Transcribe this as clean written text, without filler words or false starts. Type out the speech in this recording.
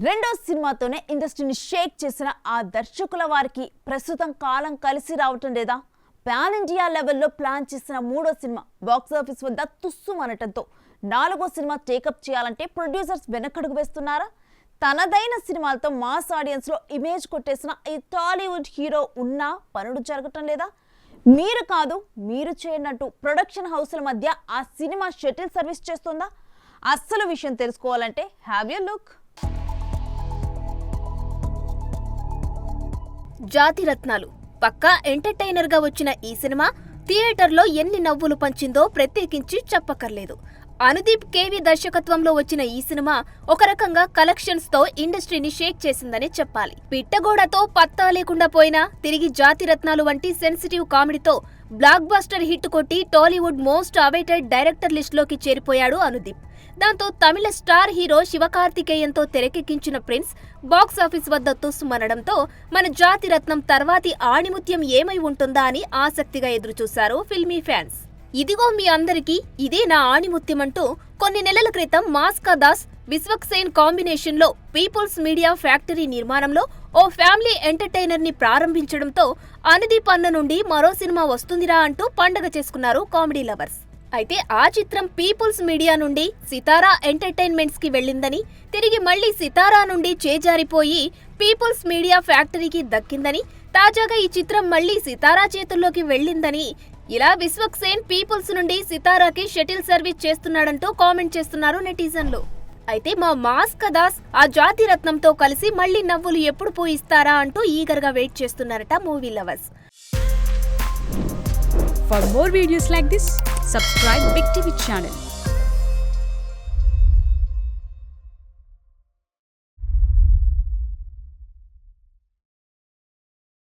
రెండో సినిమాతోనే ఇండస్ట్రీని షేక్ చేసిన ఆ దర్శకుల వారికి ప్రస్తుతం కాలం కలిసి రావటం లేదా? పాన్ ఇండియా లెవెల్లో ప్లాన్ చేసిన మూడో సినిమా బాక్సాఫీస్ వద్ద తుస్సుమనటంతో నాలుగో సినిమా టేకప్ చేయాలంటే ప్రొడ్యూసర్స్ వెనకడుగు వేస్తున్నారా? తనదైన సినిమాలతో మాస్ ఆడియన్స్లో ఇమేజ్ కొట్టేసిన ఈ టాలీవుడ్ హీరో ఉన్నా పనులు జరగటం లేదా? మీరు కాదు మీరు చేయనట్టు ప్రొడక్షన్ హౌస్ల మధ్య ఆ సినిమా షటిల్ సర్వీస్ చేస్తుందా? అస్సలు విషయం తెలుసుకోవాలంటే హ్యావ్ యూ లుక్. జాతిరత్నాలు పక్కా ఎంటర్టైనర్ గా వచ్చిన ఈ సినిమా థియేటర్లో ఎన్ని నవ్వులు పంచిందో ప్రత్యేకించి చెప్పక్కర్లేదు. అనుదీప్ కేవి దర్శకత్వంలో వచ్చిన ఈ సినిమా ఒక రకంగా కలెక్షన్స్ తో ఇండస్ట్రీని షేక్ చేసిందనే చెప్పాలి. పిట్టగోడతో పత్తా లేకుండా పోయినా తిరిగి జాతిరత్నాలు వంటి సెన్సిటివ్ కామెడీతో బ్లాక్ బస్టర్ హిట్ కొట్టి Tollywood most awaited director list లోకి చేరిపోయాడు అనుదీప్. దాంతో తమిళ స్టార్ హీరో శివకార్తికేయన్తో తెరకెక్కించిన ప్రిన్స్ బాక్సాఫీస్ వద్ద తుస్సుమనడంతో మన జాతిరత్నం తర్వాతి ఆణిముత్యం ఏమై ఉంటుందా అని ఆసక్తిగా ఎదురుచూశారు ఫిల్మీ ఫ్యాన్స్. ఇదిగో మీ అందరికీ ఇదే నా ఆణిముత్యం అంటూ కొన్ని నెలల క్రితం మాస్కా దాస్ విశ్వక్సేన్ కాంబినేషన్ లో పీపుల్స్ మీడియా ఫ్యాక్టరీ నిర్మాణంలో ఓ ఫ్యామిలీ ఎంటర్టైనర్ ని ప్రారంభించడంతో అనుదీప్ అన్న నుండి మరో సినిమా వస్తుందిరా అంటూ పండగ చేసుకున్నారు కామెడీ లవర్స్. అయితే ఆ చిత్రం పీపుల్స్ మీడియా నుండి సితారా ఎంటర్టైన్మెంట్స్ కి వెళ్ళిందని, తిరిగి మళ్లీ సితారా నుండి చేజారిపోయి పీపుల్స్ మీడియా ఫ్యాక్టరీకి దక్కిందని, తాజాగా ఈ చిత్రం మళ్లీ సితారా చేతుల్లోకి వెళ్ళిందని, ఇలా విశ్వక్సేన్ పీపుల్స్ నుండి సితారాకి షటిల్ సర్వీస్ చేస్తున్నాడంటూ కామెంట్ చేస్తున్నారు నెటిజన్లు. అయితే మా మాస్కా దాస్ ఆ జాతిరత్నంతో కలిసి మళ్లీ నవ్వులు ఎప్పుడు పోయిస్తారా అంటూ ఈగర్గా వెయిట్ చేస్తున్నారట movie lovers. For more videos like this, subscribe Big TV channel.